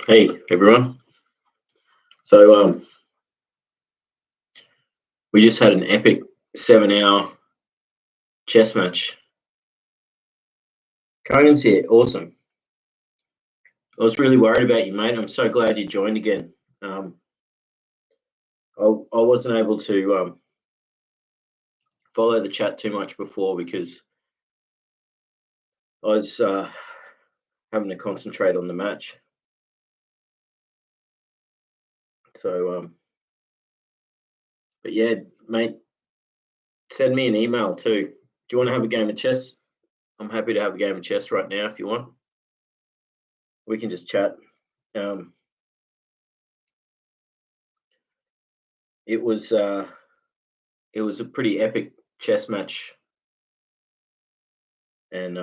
Hey everyone. So we just had an epic 7 hour chess match. Conan's here. Awesome. I was really worried about you, mate. I'm so glad you joined again. Um, I wasn't able to follow the chat too much before because I was having to concentrate on the match. So, but yeah, mate, send me an email too. Do you want to have a game of chess? I'm happy to have a game of chess right now if you want. We can just chat. Um, it was uh, it was a pretty epic chess match, and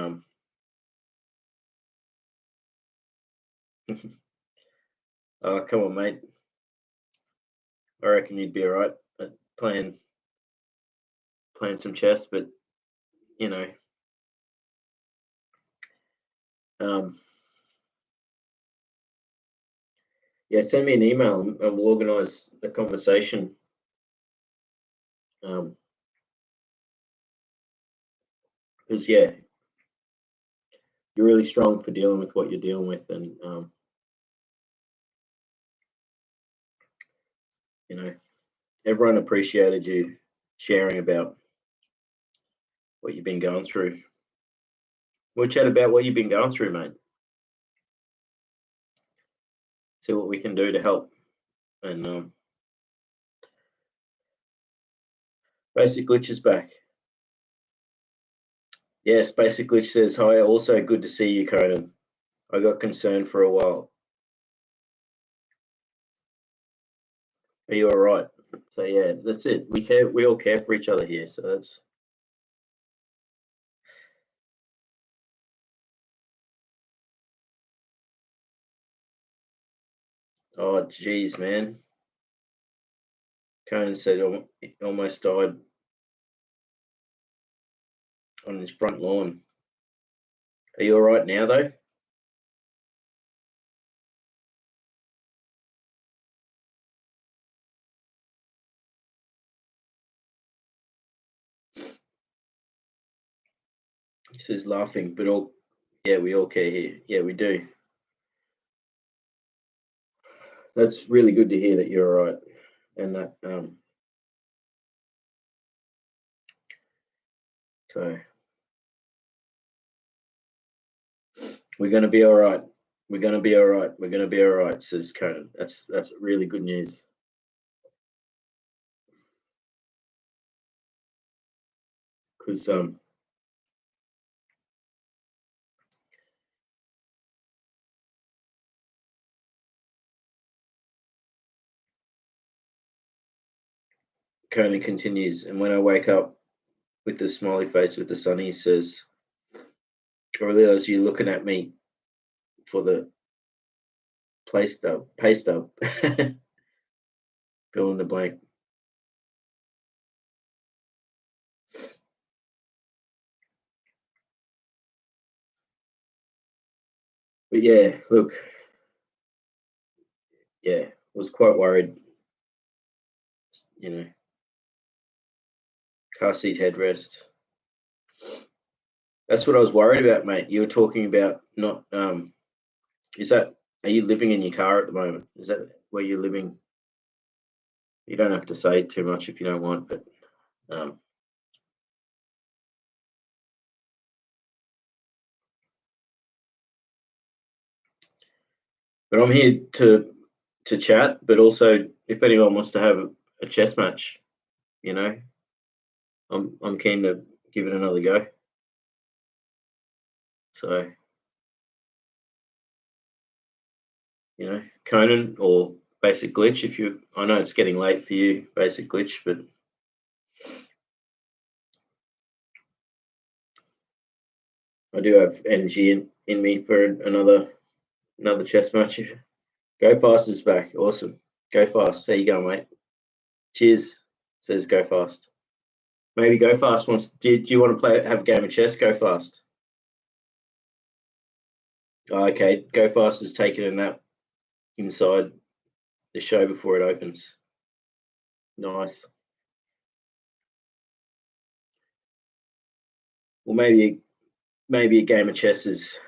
oh come on, mate. I reckon you'd be all right at playing some chess, but you know, um, yeah, send me an email and we'll organise a conversation. Because yeah, you're really strong for dealing with what you're dealing with, and you know, everyone appreciated you sharing about what you've been going through. We'll chat about what you've been going through, mate. See what we can do to help. And Basic Glitch is back. Yes, Basic Glitch says hi. Also, good to see you, Conan. I got concerned for a while. Are you all right? So yeah, that's it. We care. We all care for each other here. So that's. Oh, geez, man. Conan said he almost died on his front lawn. Are you all right now, though? He says laughing, but all. Yeah, we all care here. Yeah, we do. That's really good to hear that you're all right, and that so we're gonna be all right. We're gonna be all right. We're gonna be all right, says Conan. That's really good news. Because Conan continues, and when I wake up with the smiley face with the sun, he says, "I realize you looking at me for the pay stub." Fill in the blank. But yeah, look, yeah, was quite worried. You know, car seat headrest. That's what I was worried about, mate. You were talking about not. Is that? Are you living in your car at the moment? Is that where you're living? You don't have to say too much if you don't want, um, but I'm here to chat. But also, if anyone wants to have a chess match, you know, I'm keen to give it another go. So you know, Conan or Basic Glitch. If you, I know it's getting late for you, Basic Glitch, but I do have energy in me for another chess match. Go Fast is back. Awesome. Go Fast. There you go, mate. Cheers. Says Go Fast. Maybe Go Fast wants. Do you want to play? Have a game of chess? Go Fast. Oh, okay. Go Fast is taking a nap. inside the show before it opens. Nice. Well, maybe a game of chess is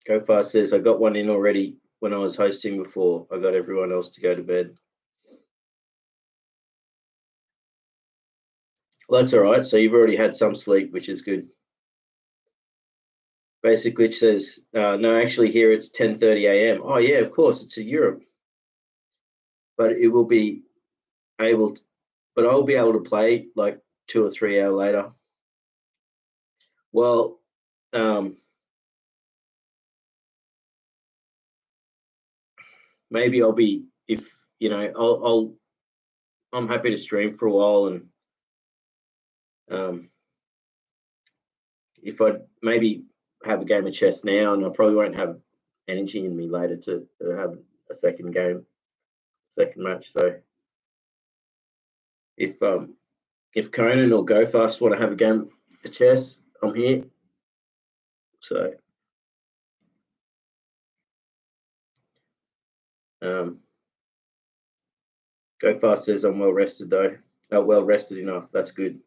Go Fast says, I got one in already when I was hosting before. I got everyone else to go to bed. Well, that's all right. So you've already had some sleep, which is good. Basic Glitch says, no, actually here it's 10:30 a.m. Oh yeah, of course, it's in Europe. But it will be able to, but I'll be able to play like 2 or 3 hours later. Well, maybe I'll be, if you know, I'm happy to stream for a while, and if I maybe have a game of chess now, and I probably won't have energy in me later to have a second match. So if Conan or Go Fast want to have a game of chess, I'm here. So Go Fast says I'm well rested though. Well rested enough. That's good,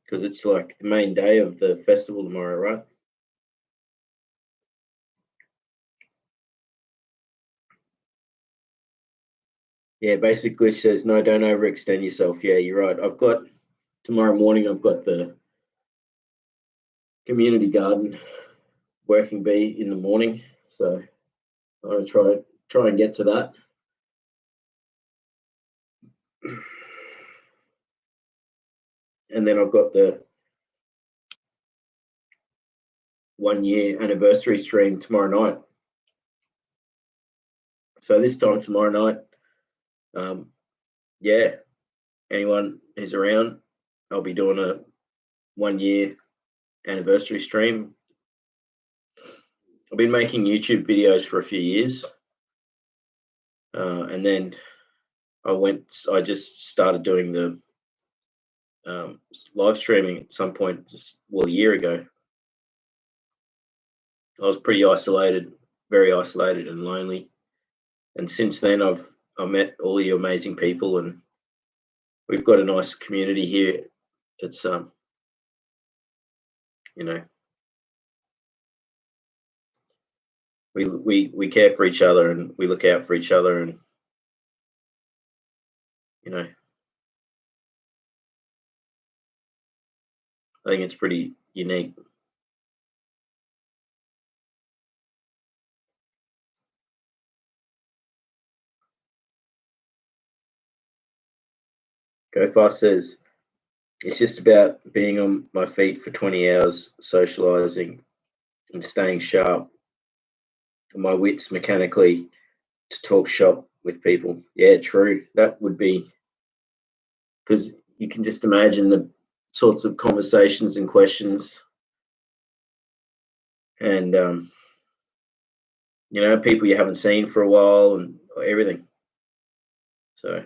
because it's like the main day of the festival tomorrow, right? Yeah, Basic Glitch says, no, don't overextend yourself. Yeah, you're right. Tomorrow morning, I've got the community garden working bee in the morning. So I'm going to try and get to that. And then I've got the 1 year anniversary stream tomorrow night. So this time tomorrow night, yeah, anyone who's around, I'll be doing a 1 year anniversary stream. I've been making YouTube videos for a few years, and then I just started doing the live streaming at some point, a year ago. I was pretty isolated, very isolated and lonely, and since then I met all you amazing people, and we've got a nice community here. It's you know, we care for each other and we look out for each other, and you know, I think it's pretty unique. Go Fast says, it's just about being on my feet for 20 hours, socializing and staying sharp, and my wits mechanically to talk shop with people. Yeah, true. That would be, because you can just imagine the sorts of conversations and questions, and people you haven't seen for a while and everything. So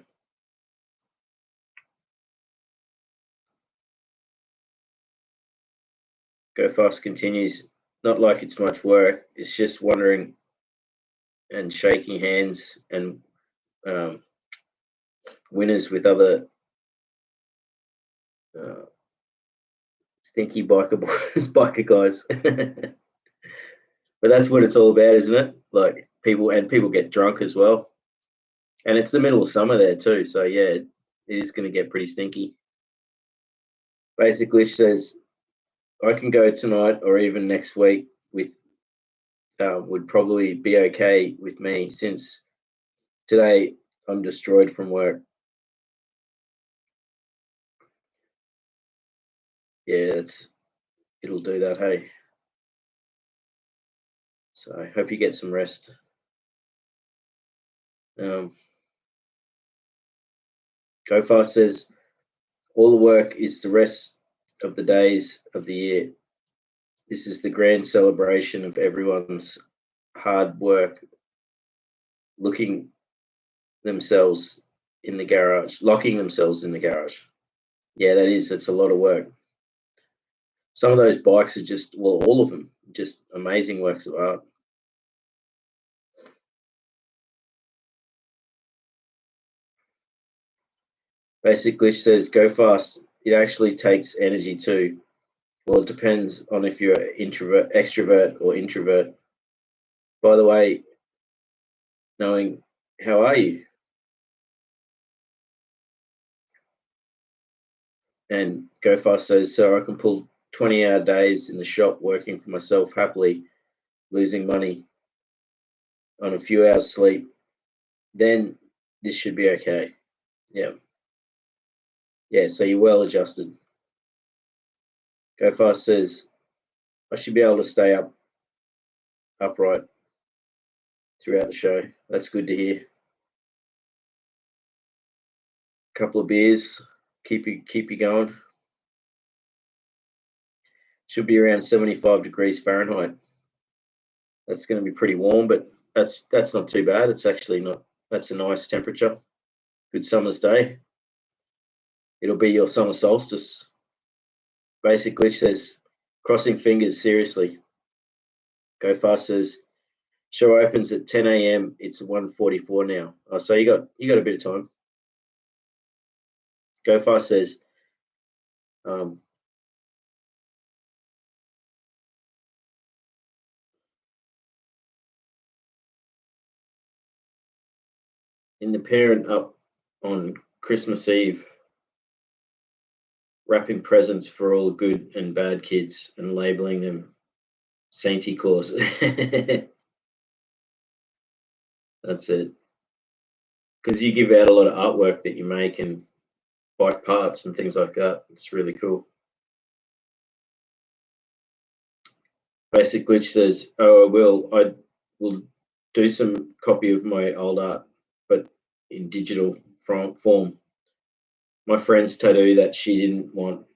Go Fast continues, not like it's much work. It's just wandering and shaking hands and winners with other stinky biker boys, biker guys. But that's what it's all about, isn't it? Like people get drunk as well, and it's the middle of summer there too. So yeah, it is going to get pretty stinky. Basically, she says I can go tonight or even next week with would probably be okay with me, since today I'm destroyed from work. Yeah, it'll do that, hey. So I hope you get some rest. Go Fast says all the work is the rest of the days of the year. This is the grand celebration of everyone's hard work, looking themselves in the garage, locking themselves in the garage. Yeah, it's a lot of work. Some of those bikes are just, well, all of them, just amazing works of art. Basic Glitch says, go fast. It actually takes energy too. Well, it depends on if you're introvert, extrovert, or introvert. By the way, knowing, how are you? And Go Fast says, so I can pull 20-hour days in the shop working for myself happily, losing money on a few hours sleep. Then this should be okay. Yeah. Yeah, so you're well adjusted. Go Fast says, I should be able to stay upright throughout the show. That's good to hear. Couple of beers, keep you going. Should be around 75 degrees Fahrenheit. That's going to be pretty warm, but that's not too bad. It's actually not. That's a nice temperature. Good summer's day. It'll be your summer solstice. Basic Glitch says, crossing fingers, seriously. Go Fast says, show opens at 10 a.m. It's 1:44 now. Oh, so you got a bit of time. Go Fast says, in the parent up on Christmas Eve, wrapping presents for all good and bad kids and labeling them Santa Claus. That's it. Because you give out a lot of artwork that you make and bike parts and things like that. It's really cool. Basic Glitch says, oh, I will do some copy of my old art, but in digital form. My friend's tattoo that she didn't want,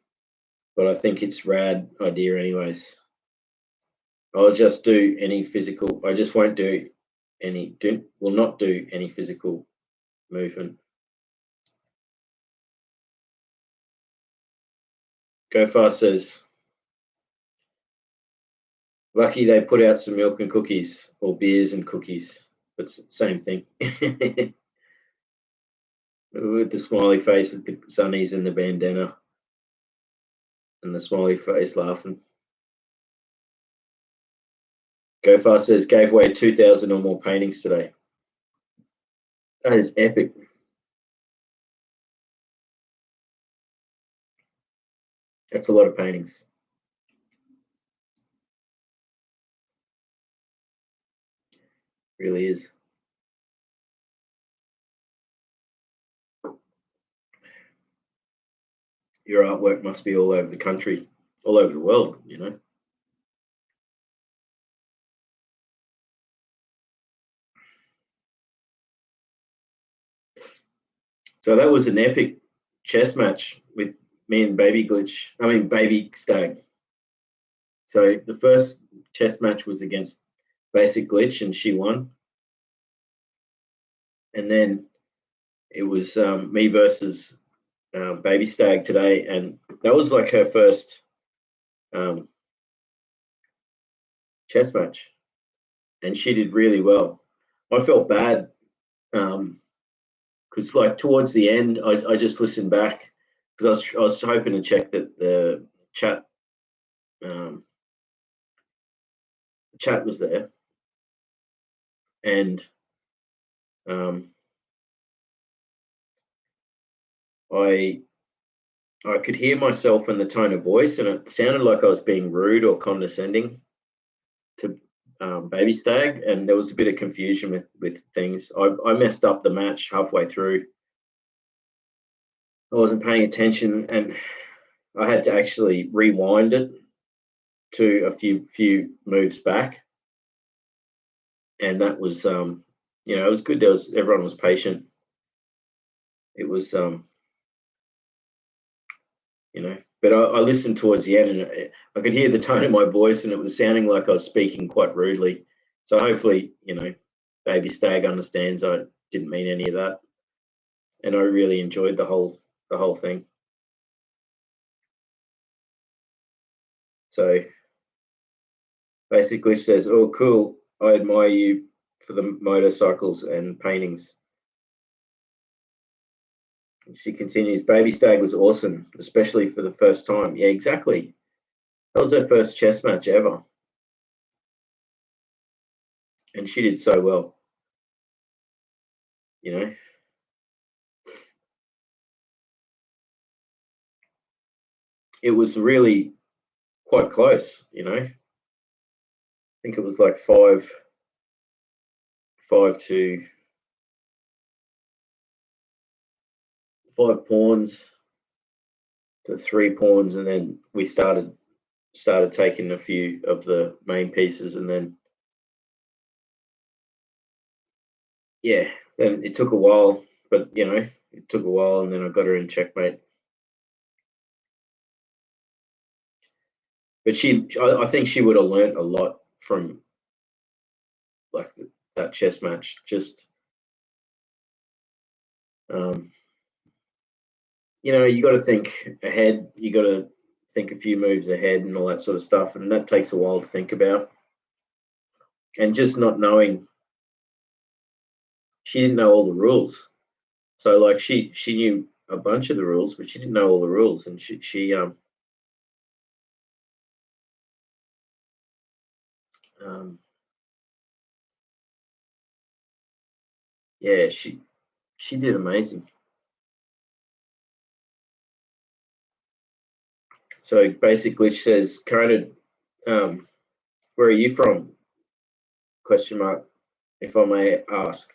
but I think it's rad idea anyways. I'll just do any physical. I just won't do any. Will not do any physical movement. Go Fast says, lucky they put out some milk and cookies, or beers and cookies, but same thing. With the smiley face with the sunnies and the bandana, and the smiley face laughing. Go Fast says, gave away 2,000 or more paintings today. That is epic. That's a lot of paintings. Really is. Your artwork must be all over the country, all over the world, you know. So that was an epic chess match with me and Baby Stag. So the first chess match was against Basic Glitch, and she won. And then it was me versus Baby Stag today, and that was like her first chess match, and she did really well. I felt bad because like towards the end, I just listened back because I was hoping to check that the chat was there, and I could hear myself in the tone of voice, and it sounded like I was being rude or condescending to Baby Stag, and there was a bit of confusion with things. I messed up the match halfway through. I wasn't paying attention, and I had to actually rewind it to a few moves back, and that was it was good. Everyone was patient. It was but I listened towards the end, and I could hear the tone of my voice, and it was sounding like I was speaking quite rudely. So hopefully, Baby Stag understands I didn't mean any of that. and I really enjoyed the whole thing. So basically, she says, "Oh, cool! I admire you for the motorcycles and paintings." She continues, "Baby Stag was awesome, especially for the first time." Yeah, exactly. That was her first chess match ever, and she did so well. You know, it was really quite close. I think it was like 5 to 5 pawns to 3 pawns, and then we started taking a few of the main pieces, and then yeah, then it took a while, but it took a while, and then I got her in checkmate. But I think she would have learnt a lot from like that chess match. Just um, you got to think ahead. You got to think a few moves ahead and all that sort of stuff, and that takes a while to think about. And just not knowing, she didn't know all the rules. So like she knew a bunch of the rules, but she didn't know all the rules, and um yeah, she did amazing. So basically, she says, "Conan, where are you from?" Question mark, if I may ask.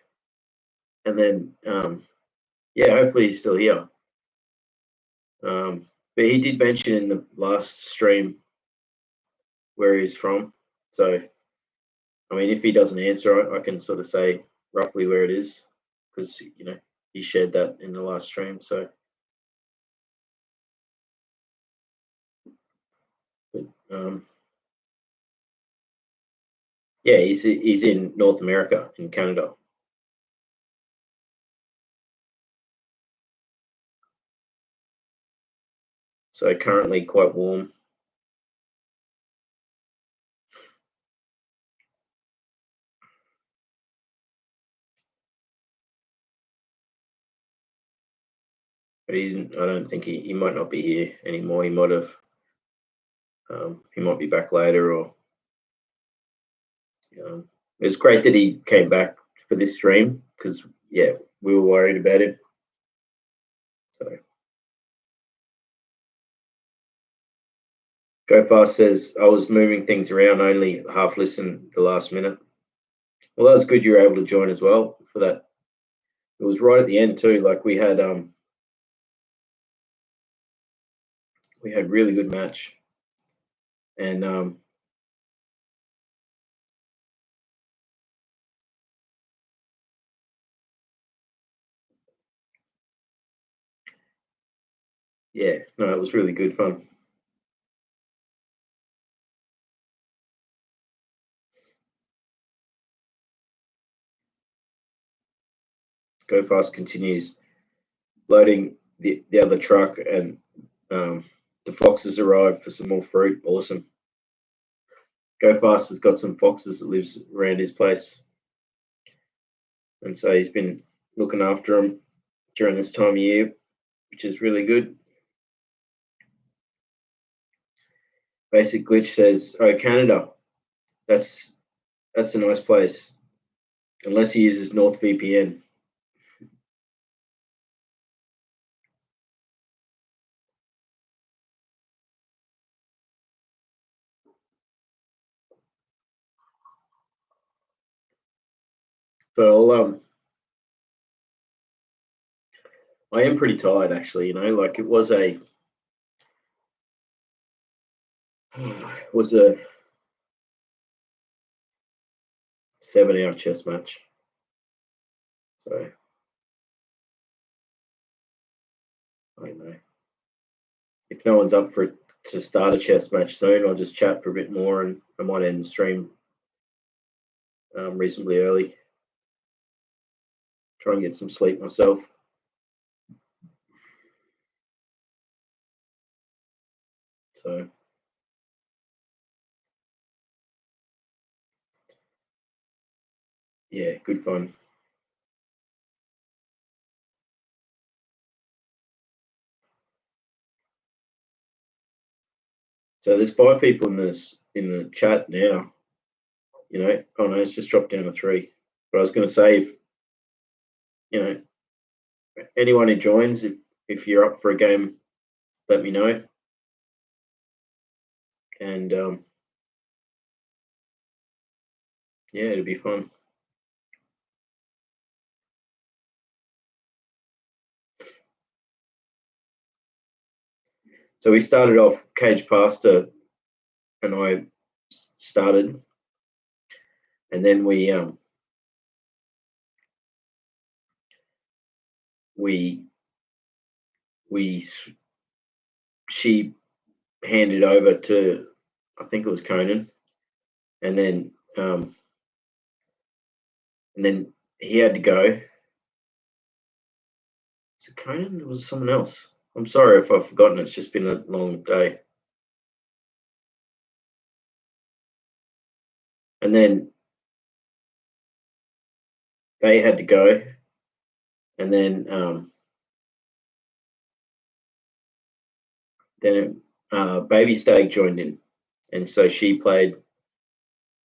And then, yeah, hopefully he's still here. But he did mention in the last stream where he's from. So, I mean, if he doesn't answer, I can sort of say roughly where it is because, he shared that in the last stream. So, but, yeah, he's in North America, in Canada. So currently quite warm. But I don't think he might not be here anymore. He might have, he might be back later, or it was great that he came back for this stream because yeah, we were worried about him. So Go Fast says, "I was moving things around, only half listened the last minute." Well, that was good you were able to join as well for that. It was right at the end too. Like we had really good match, and yeah, no, it was really good fun. Go Fast continues loading the other truck, and the foxes arrived for some more fruit. Awesome. Go Fast has got some foxes that lives around his place, and so he's been looking after them during this time of year, which is really good. Basic Glitch says, "Oh, Canada, that's a nice place, unless he uses NordVPN." So I am pretty tired actually. Like it was a it was a 7-hour chess match. So I don't know. If no one's up for it to start a chess match soon, I'll just chat for a bit more, and I might end the stream reasonably early. Try and get some sleep myself. So yeah, good fun. So there's 5 people in the chat now. Oh no, it's just dropped down to 3. But I was going to say, if anyone who joins, if you're up for a game, let me know. And yeah, it'll be fun. So we started off, Cage Pasta and I started, and then she handed over to, I think it was Conan, and then he had to go. Is it Conan? Or was it someone else? I'm sorry if I've forgotten. It's just been a long day. And then they had to go, and then Baby Stag joined in, and so she played,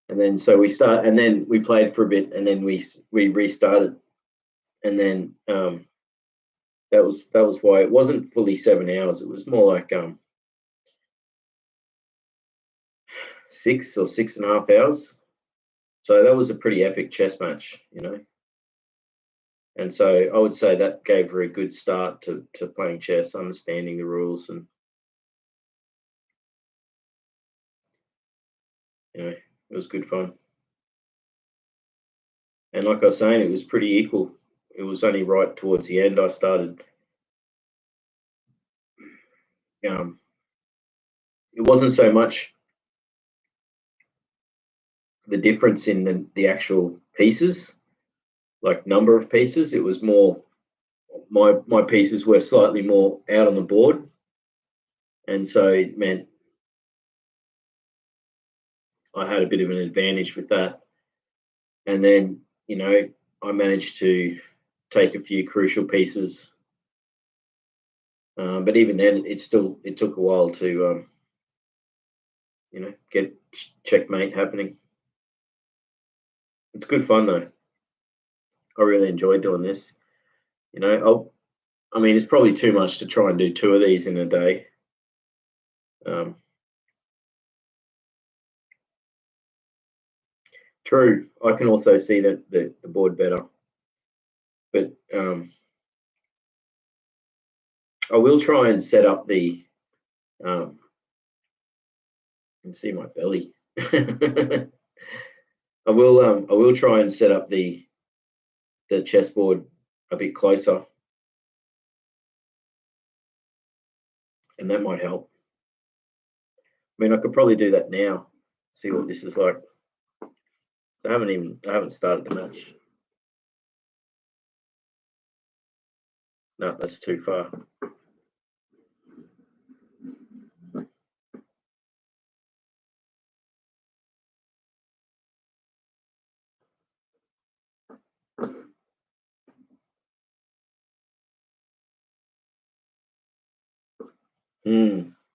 and then so and then we played for a bit, and then we restarted, and then that was why it wasn't fully 7 hours. It was more like 6 or 6.5 hours. So that was a pretty epic chess match, And so I would say that gave her a good start to playing chess, understanding the rules, and it was good fun. And like I was saying, it was pretty equal. It was only right towards the end I started. It wasn't so much the difference in the actual pieces, like number of pieces. It was more my pieces were slightly more out on the board, and so it meant I had a bit of an advantage with that. And then I managed to take a few crucial pieces, but even then, it took a while to get checkmate happening. It's good fun though. I really enjoyed doing this. I mean, it's probably too much to try and do 2 of these in a day. True, I can also see the board better, but I will try and set up the. You can see my belly. I will try and set up the chessboard a bit closer, and that might help. I mean, I could probably do that now. See what this is like. I haven't started the match. No, that's too far.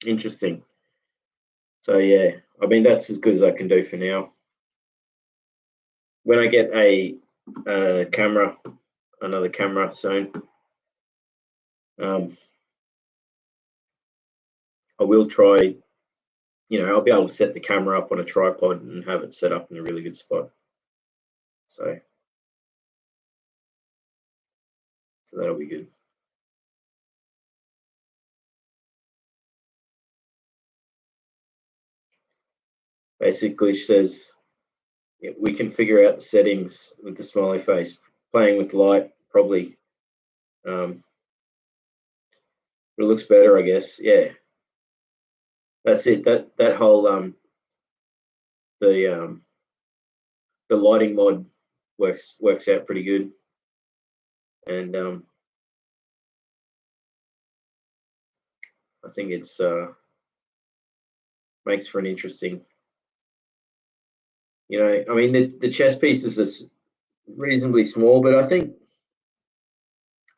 Interesting. So yeah, I mean that's as good as I can do for now. When I get another camera soon, I will try. I'll be able to set the camera up on a tripod and have it set up in a really good spot. So that'll be good. Basically, she says we can figure out the settings with the smiley face. Playing with light probably. It looks better, I guess. Yeah, that's it. That whole the lighting mod works out pretty good, and I think it's makes for an interesting, I mean, the chess pieces are reasonably small, but I think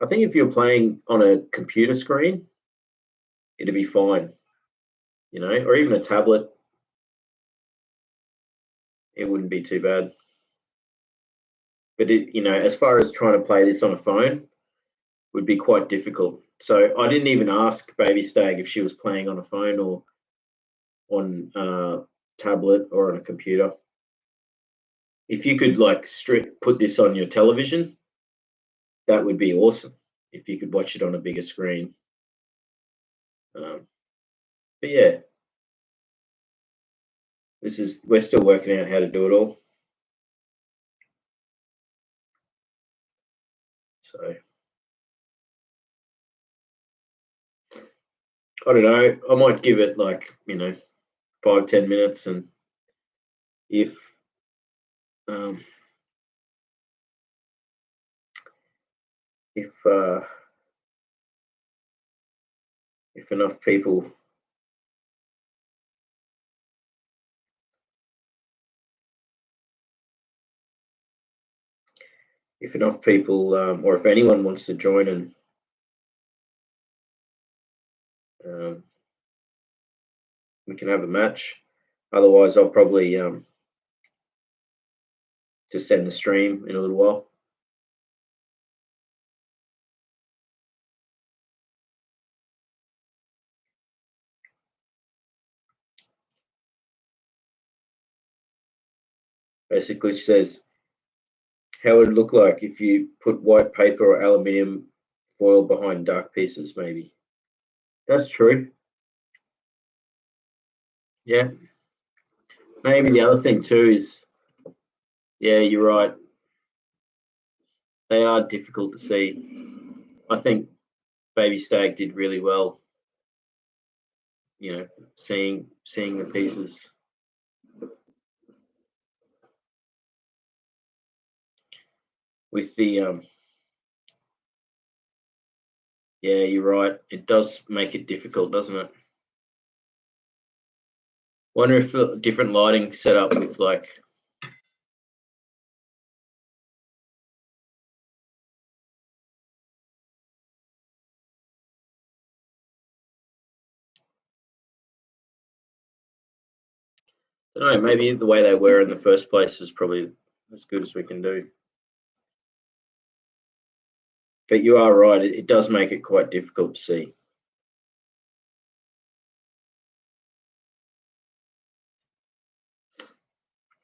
if you're playing on a computer screen, it'd be fine, or even a tablet, it wouldn't be too bad. But as far as trying to play this on a phone, would be quite difficult. So I didn't even ask Baby Stag if she was playing on a phone or on a tablet or on a computer. If you could put this on your television, that would be awesome. If you could watch it on a bigger screen. But yeah, we're still working out how to do it all. So I don't know. I might give it 5-10 minutes, and if enough people or if anyone wants to join and we can have a match. Otherwise, I'll probably just send the stream in a little while. Basically, she says how it would look like if you put white paper or aluminium foil behind dark pieces, maybe. That's true. Yeah. Maybe the other thing too is, yeah, you're right. They are difficult to see. I think Baby Stag did really well, seeing the pieces. With the yeah, you're right. It does make it difficult, doesn't it? Wonder if a different lighting setup with I don't know, maybe the way they were in the first place is probably as good as we can do. But you are right, it does make it quite difficult to see.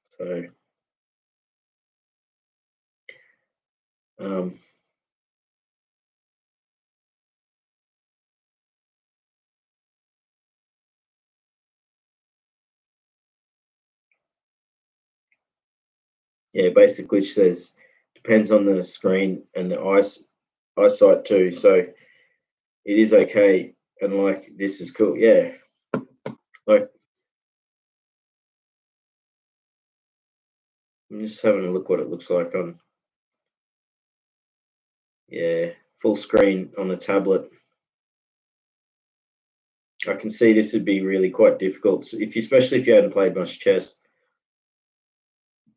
So yeah, basically she says depends on the screen and the eyesight too. So it is okay, and this is cool. Yeah, I'm just having a look what it looks like on, yeah, full screen on a tablet. I can see this would be really quite difficult, especially if you hadn't played much chess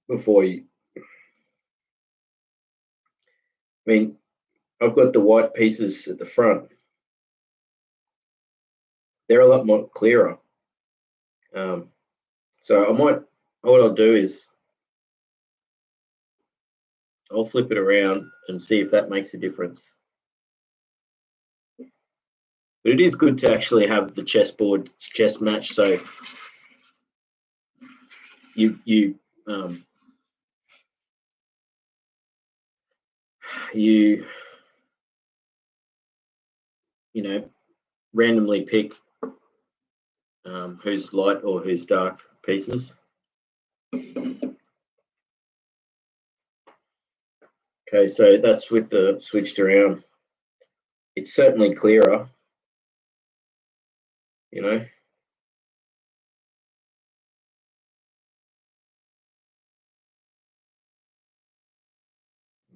before. I mean, I've got the white pieces at the front. They're a lot more clearer. So what I'll do is I'll flip it around and see if that makes a difference. But it is good to actually have the chess match, so you randomly pick who's light or who's dark pieces. Okay, so that's with the switched around. It's certainly clearer, It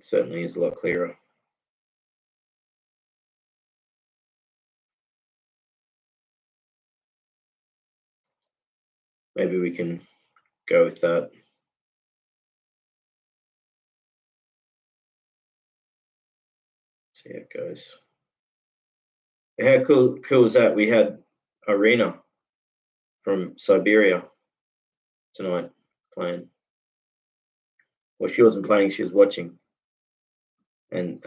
certainly is a lot clearer. maybe we can go with that. See how it goes. How cool is that? We had Irina from Siberia tonight playing. Well, she wasn't playing; she was watching. And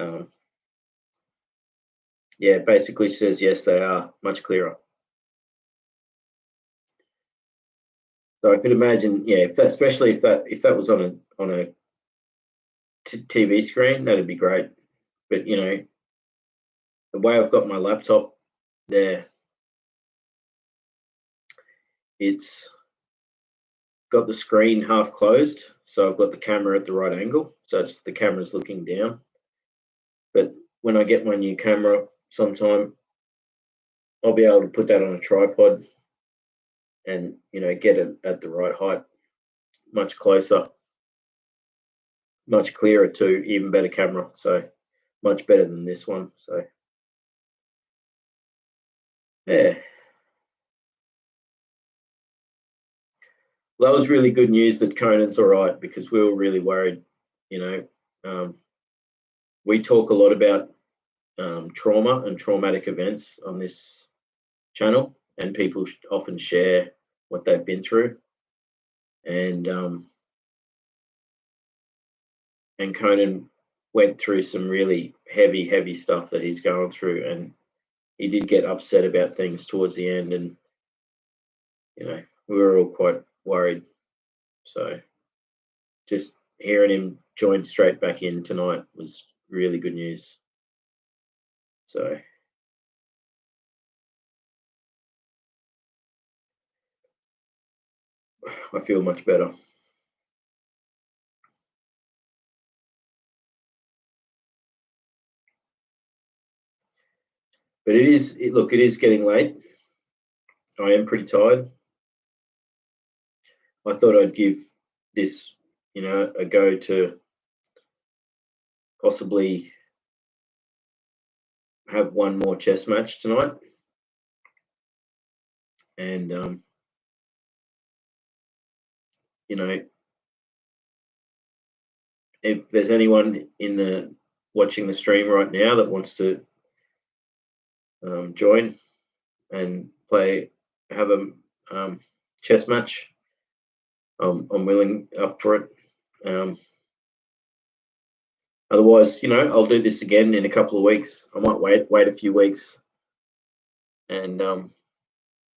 yeah, basically says yes, they are much clearer. So I could imagine, yeah, if that, especially if that was on a TV screen, that'd be great. But you know, the way I've got my laptop there, it's got the screen half closed, so I've got the camera at the right angle, so it's the camera's looking down. But when I get my new camera sometime, I'll be able to put that on a tripod and get it at the right height, much closer, much clearer too, even better camera. So much better than this one. So yeah. Well, that was really good news that Conan's all right, because we were really worried. We talk a lot about trauma and traumatic events on this channel, and people often share what they've been through. And Conan went through some really heavy stuff that he's going through, and he did get upset about things towards the end, and we were all quite worried. So just hearing him join straight back in tonight was really good news. So I feel much better. But it is getting late. I am pretty tired. I thought I'd give this, a go to possibly have one more chess match tonight. And, if there's anyone watching the stream right now that wants to join and have a chess match, I'm willing up for it. Otherwise, I'll do this again in a couple of weeks. I might wait a few weeks and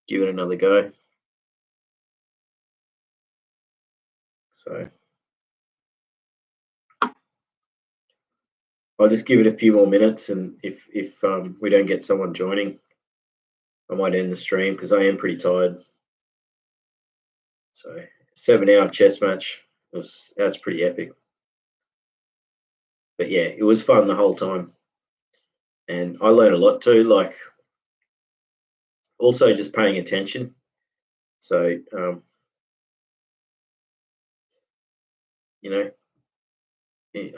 give it another go. So I'll just give it a few more minutes, and if we don't get someone joining, I might end the stream, because I am pretty tired. So 7-hour chess match, that's pretty epic. But yeah, it was fun the whole time, and I learned a lot too. Like, also just paying attention. So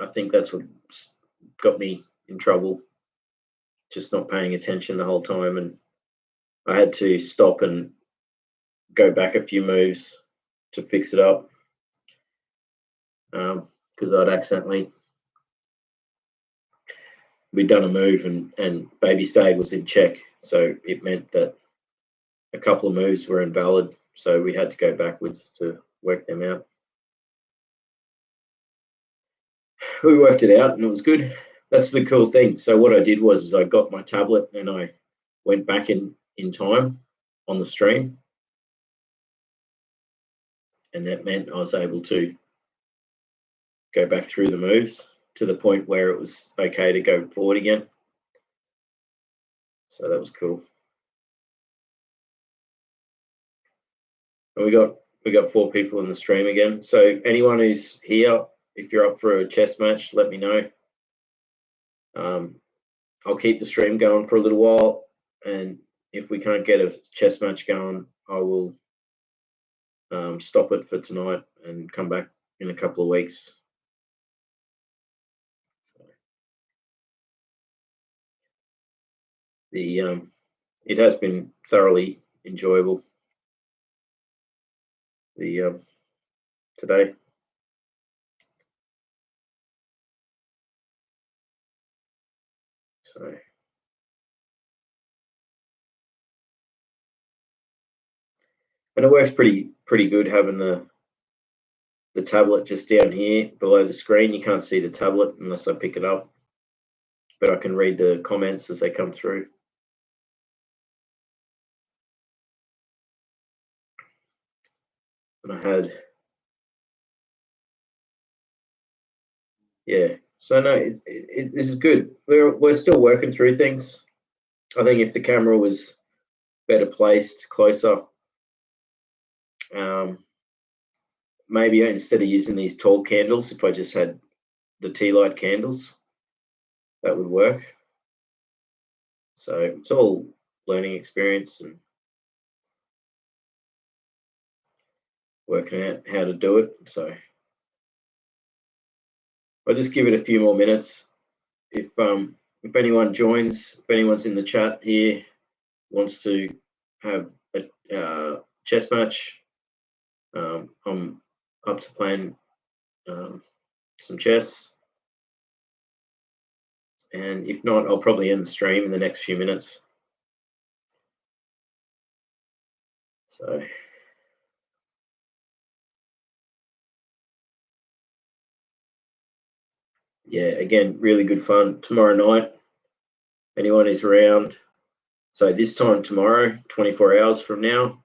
I think that's what got me in trouble, just not paying attention the whole time, and I had to stop and go back a few moves to fix it up, because we'd done a move, and baby stayed was in check, so it meant that a couple of moves were invalid, so we had to go backwards to work them out. We worked it out, and it was good. That's the cool thing. So what I did was I got my tablet and I went back in time on the stream, and that meant I was able to go back through the moves to the point where it was okay to go forward again. So that was cool. And we got 4 people in the stream again. So anyone who's here, if you're up for a chess match, let me know. I'll keep the stream going for a little while, and if we can't get a chess match going, I will stop it for tonight and come back in a couple of weeks. So it has been thoroughly enjoyable. the today. So and it works pretty good having the tablet just down here below the screen. You can't see the tablet unless I pick it up, but I can read the comments as they come through. And I had, yeah. So no, this is good. We're still working through things. I think if the camera was better placed, closer, maybe instead of using these tall candles, if I just had the tea light candles, that would work. So it's all learning experience and working out how to do it. So I'll just give it a few more minutes. If anyone joins, if anyone's in the chat here wants to have a chess match, I'm up to playing some chess. And if not, I'll probably end the stream in the next few minutes. So yeah, again, really good fun tomorrow night. Anyone is around. So this time tomorrow, 24 hours from now,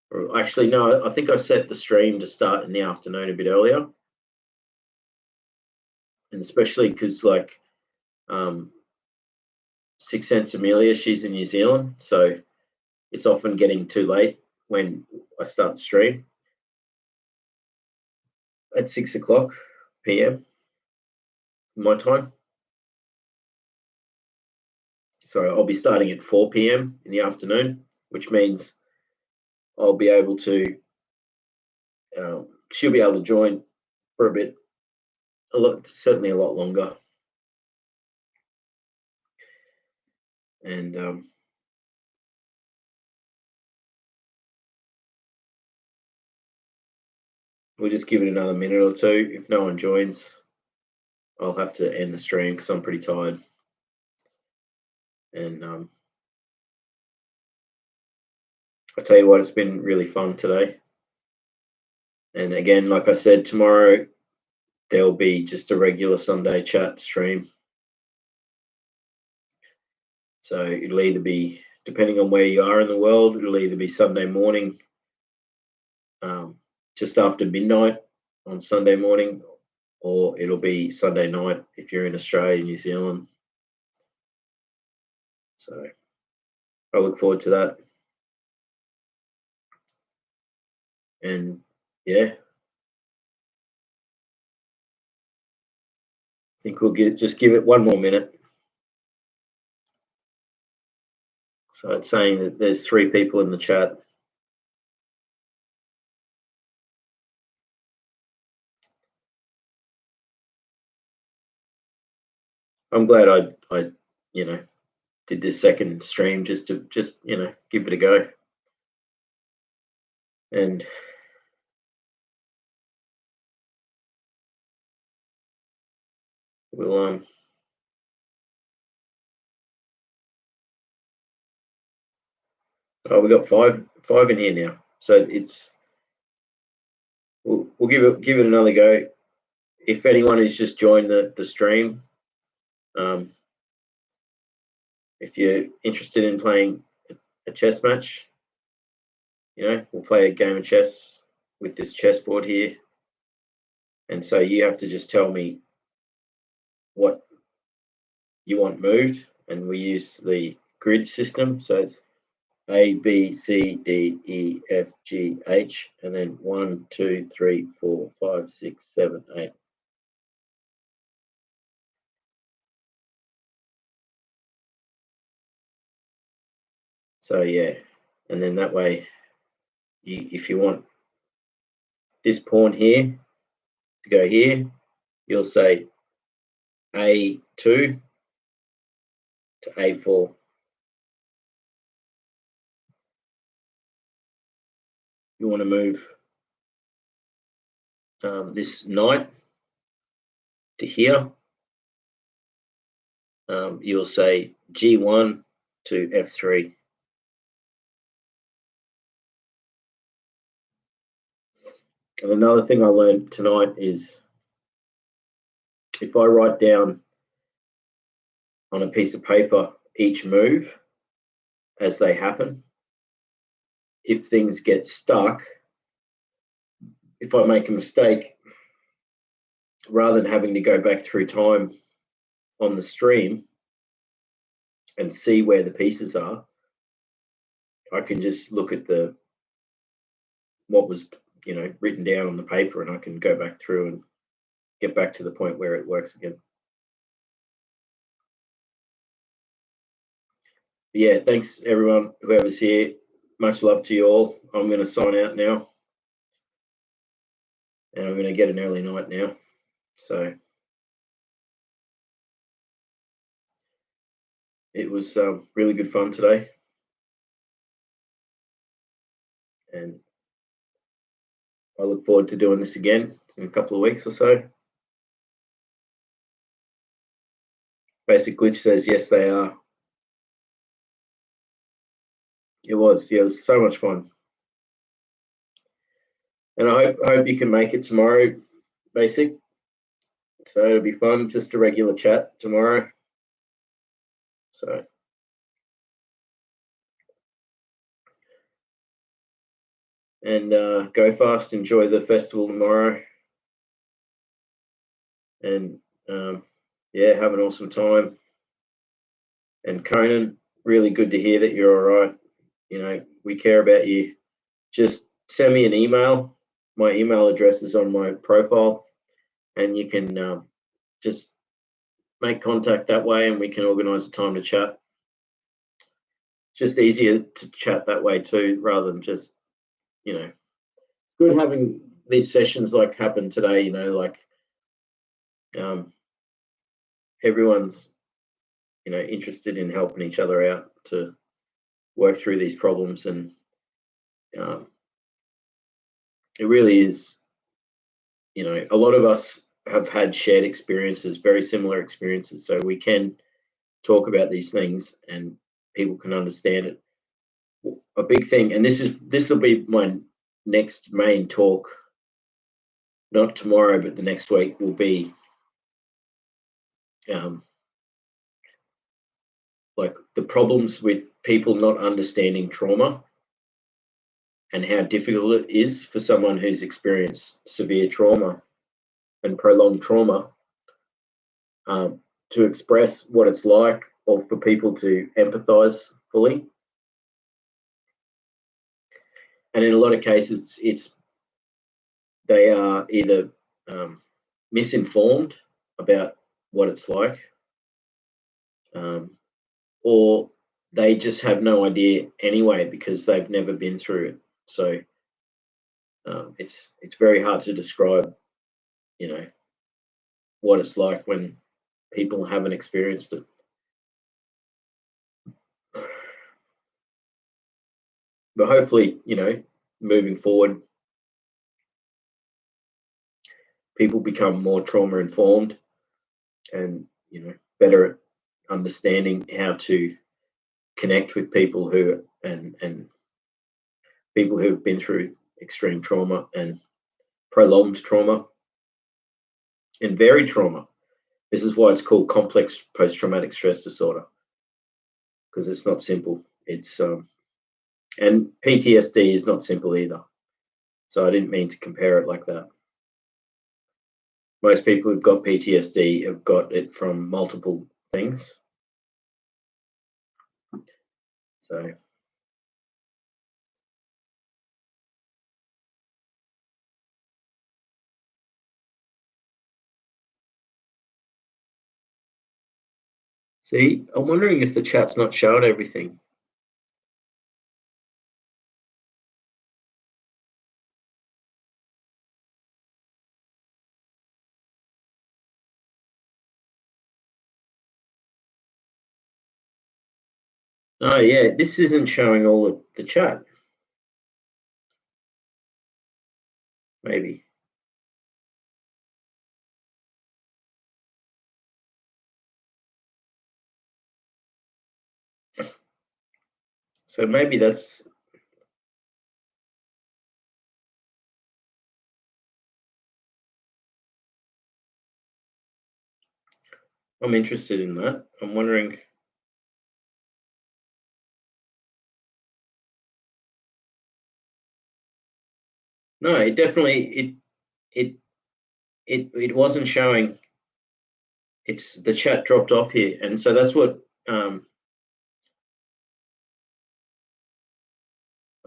or actually, no, I think I set the stream to start in the afternoon a bit earlier. And especially because like Six Sense Amelia, she's in New Zealand. So it's often getting too late when I start the stream at 6 o'clock p.m. my time. So I'll be starting at 4 p.m. in the afternoon, which means I'll be able to, she'll be able to join for a bit, certainly a lot longer. And we'll just give it another minute or two. If no one joins, I'll have to end the stream because I'm pretty tired. And I tell you what, it's been really fun today. And again, like I said, tomorrow there'll be just a regular Sunday chat stream. So it'll either be, depending on where you are in the world, it'll either be Sunday morning, just after midnight on Sunday morning, or it'll be Sunday night if you're in Australia, New Zealand. So I look forward to that. And yeah, I think we'll just give it one more minute. So it's saying that there's 3 people in the chat. I'm glad I did this second stream just to give it a go. And we'll we got five in here now. So we'll give it another go. If anyone has just joined the stream, if you're interested in playing a chess match, we'll play a game of chess with this chessboard here. And so you have to just tell me what you want moved, and we use the grid system. So it's A, B, C, D, E, F, G, H, and then 1, 2, 3, 4, 5, 6, 7, 8. So yeah, and then that way, if you want this pawn here to go here, you'll say A2 to A4. You want to move this knight to here, you'll say G1 to F3. And another thing I learned tonight is if I write down on a piece of paper each move as they happen, if things get stuck, if I make a mistake, rather than having to go back through time on the stream and see where the pieces are, I can just look at what was written down on the paper, and I can go back through and get back to the point where it works again. Yeah, thanks everyone, whoever's here. Much love to you all. I'm going to sign out now, and I'm going to get an early night now. So it was really good fun today, and I look forward to doing this again in a couple of weeks or so. Basic Glitch says yes, they are. It was so much fun, and I hope you can make it tomorrow, Basic. So it'll be fun, just a regular chat tomorrow. So and go fast, enjoy the festival tomorrow, and yeah, have an awesome time. And Conan, really good to hear that you're all right. We care about you. Just send me an email. My email address is on my profile, and you can just make contact that way, and we can organise a time to chat. It's just easier to chat that way too, rather than just, good having these sessions like happened today, like everyone's, interested in helping each other out to work through these problems. And it really is, a lot of us have had shared experiences, very similar experiences, so we can talk about these things and people can understand it. A big thing, and this will be my next main talk, not tomorrow, but the next week, will be like the problems with people not understanding trauma and how difficult it is for someone who's experienced severe trauma and prolonged trauma to express what it's like, or for people to empathize fully. And in a lot of cases, they are either misinformed about what it's like, or they just have no idea anyway because they've never been through it. So it's very hard to describe, what it's like when people haven't experienced it. But hopefully, moving forward, people become more trauma informed and, better at understanding how to connect with people who and people who've been through extreme trauma and prolonged trauma and varied trauma. This is why it's called complex post-traumatic stress disorder, because it's not simple. It's and PTSD is not simple either. So I didn't mean to compare it like that. Most people who've got PTSD have got it from multiple things. So see, I'm wondering if the chat's not showing everything. Oh yeah, this isn't showing all of the chat. Maybe. So maybe that's. I'm interested in that. I'm wondering. No, it definitely it wasn't showing. It's the chat dropped off here, and so that's what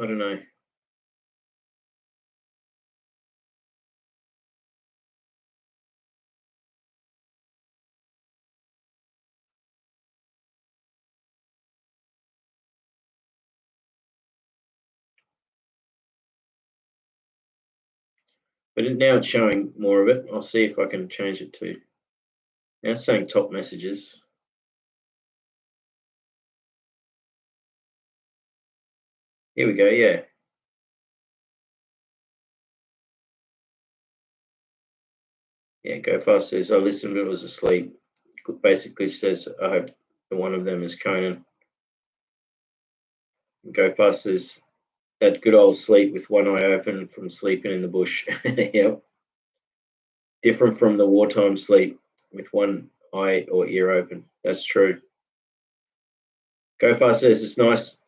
I don't know. But now it's showing more of it. I'll see if I can change it to. Now it's saying top messages. Here we go. Yeah. Yeah. Go Fast says I listened but was asleep. Basically says I hope the one of them is Conan. Go Fast says that good old sleep with one eye open from sleeping in the bush. Yep. Different from the wartime sleep with one eye or ear open. That's true. Go Fast says it's nice.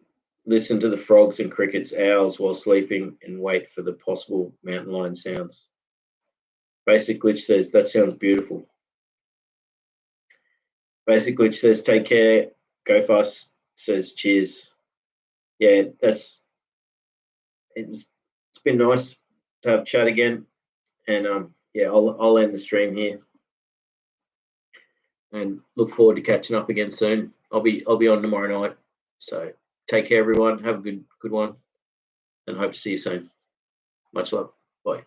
Listen to the frogs and crickets, owls while sleeping and wait for the possible mountain lion sounds. Basic Glitch says that sounds beautiful. Basic Glitch says take care. Go Fast says cheers. Yeah, it's been nice to have a chat again. And yeah, I'll end the stream here. And look forward to catching up again soon. I'll be on tomorrow night. So take care everyone. Have a good one. And hope to see you soon. Much love. Bye.